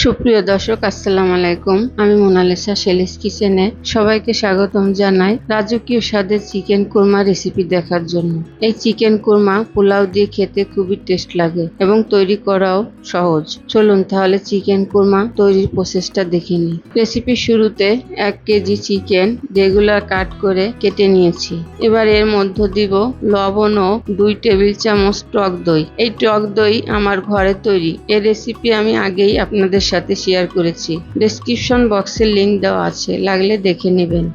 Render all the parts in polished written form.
সুপ্রিয় দর্শক, আসসালামু আলাইকুম। আমি মোনালিসা শেলিস কিচেনে সবাইকে স্বাগতম জানাই রাজকীয় স্বাদের চিকেন কোরমা রেসিপি দেখার জন্য। এই চিকেন কোরমা পোলাও দিয়ে খেতে খুবই টেস্ট লাগে এবং তৈরি করাও সহজ। চলুন তাহলে চিকেন কোরমা তৈরির প্রসেসটা দেখে নিই। রেসিপির শুরুতে 1 কেজি চিকেন রেগুলার কাট করে কেটে নিয়েছি। এবার এর মধ্যে দিব লবণ ও 2 টেবিল চামচ টক দই। এই টক দই আমার ঘরে তৈরি। এই রেসিপি আমি আগেই আপনাদের সাথে শেয়ার করেছি। ডেসক্রিপশন বক্সে লিংক দেওয়া আছে, লাগলে দেখে নেবেন।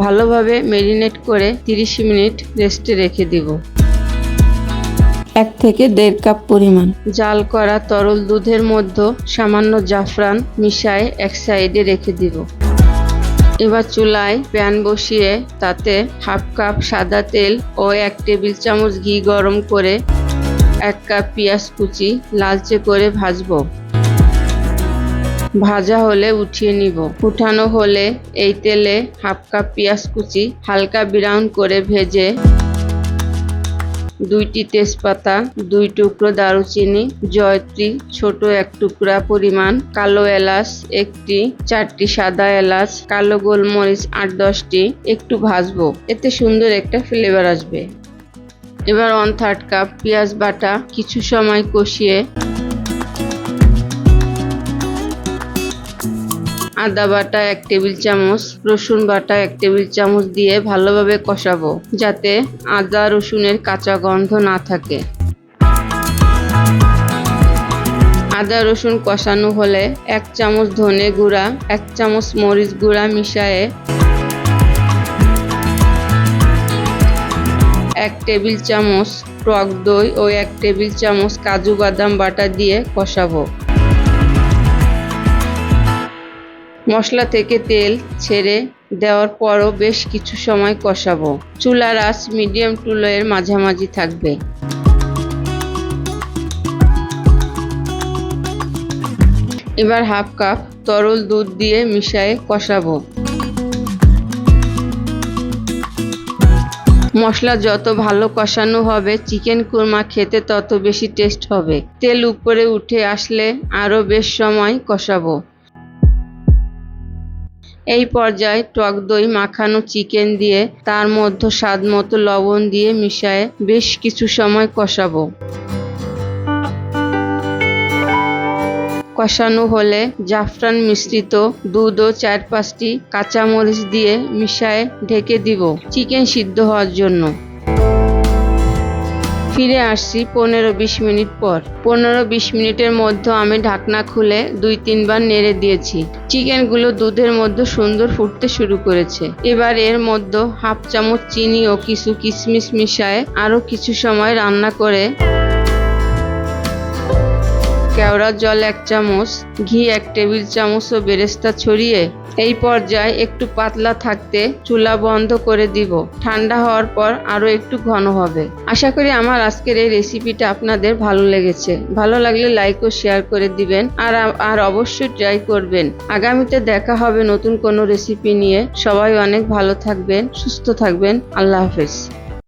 ভালোভাবে ম্যারিনেট করে 30 মিনিট রেস্টে রেখে দিব। 1 থেকে 1.5 কাপ পরিমাণ জাল করা তরল দুধের মধ্যে সামান্য জাফরান মিশিয়ে এক সাইডে রেখে দিব। এবার চুলায় প্যান বসিয়ে তাতে 1/2 কাপ সাদা তেল ও 1 টেবিল চামচ ঘি গরম করে 1 কাপ পেঁয়াজ কুচি লালচে করে ভাজবো। ভাজা হলে উঠিয়ে নিব। উঠানো হলে এই তেলে 1/2 কাপ পেঁয়াজ কুচি হালকা ব্রাউন করে ভেজে 2টি তেজপাতা, 2 টুকরো দারুচিনি, জয়ত্রী ছোট 1 টুকরা পরিমাণ, কালো এলাচ 1টি, 4টি সাদা এলাচ, কালো গোলমরিচ 8-10টি একটু ভাজবো, এতে সুন্দর একটা ফ্লেভার আসবে। এবার 1/3 কাপ পেঁয়াজ বাটা কিছু সময় কষিয়ে আদা বাটা 1 টেবিল চামচ, রসুন বাটা 1 টেবিল চামচ দিয়ে ভালোভাবে কষাবো, যাতে আদা রসুনের কাঁচা গন্ধ না থাকে। আদা রসুন কষানো হলে 1 চামচ ধনে গুঁড়া, 1 চামচ মরিচ গুঁড়া মিশিয়ে 1 টেবিল চামচ টক দই ও 1 টেবিল চামচ কাজু বাদাম বাটা দিয়ে কষাবো। মশলা থেকে তেল ছেড়ে দেওয়ার পরও বেশ কিছু সময় কষাবো। চুলার আঁচ মিডিয়াম টু লো এর মাঝামাঝি থাকবে। এবার 1/2 কাপ তরল দুধ দিয়ে মিশিয়ে কষাবো। মশলা যত ভালো কষানো হবে চিকেন কোরমা খেতে তত বেশি টেস্ট হবে। তেল উপরে উঠে আসলে আরও বেশ সময় কষাবো। এই পর্যায়ে টক দই মাখানো চিকেন দিয়ে তার মধ্যে স্বাদ মতো লবণ দিয়ে মিশিয়ে বেশ কিছু সময় কষাবো। কষানো হলে জাফরান মিশ্রিত দুধ ও 4-5টি কাঁচামরিচ দিয়ে মিশিয়ে ঢেকে দিব চিকেন সিদ্ধ হওয়ার জন্য। ফিরে আসছি 15-20 মিনিট পর। 15-20 মিনিটের মধ্যে আমি ঢাকনা খুলে 2-3 বার নেড়ে দিয়েছি। চিকেনগুলো দুধের মধ্যে সুন্দর ফুটতে শুরু করেছে। এবার এর মধ্যে 1/2 চামচ চিনি ও কিছু কিশমিশ মিশিয়ে আরও কিছু সময় রান্না করে কেওড়া জল 1 চামচ, ঘি 1 টেবিল চামচ ও বেরেস্তা ছড়িয়ে এই পর্যায়ে একটু পাতলা থাকতে চুলা বন্ধ করে দিব। ঠান্ডা হওয়ার পর আরও একটু ঘন হবে। আশা করি আমার আজকের এই রেসিপিটা আপনাদের ভালো লেগেছে। ভালো লাগলে লাইক ও শেয়ার করে দিবেন আর অবশ্যই ট্রাই করবেন। আগামীতে দেখা হবে নতুন কোনো রেসিপি নিয়ে। সবাই অনেক ভালো থাকবেন, সুস্থ থাকবেন। আল্লাহ হাফেজ।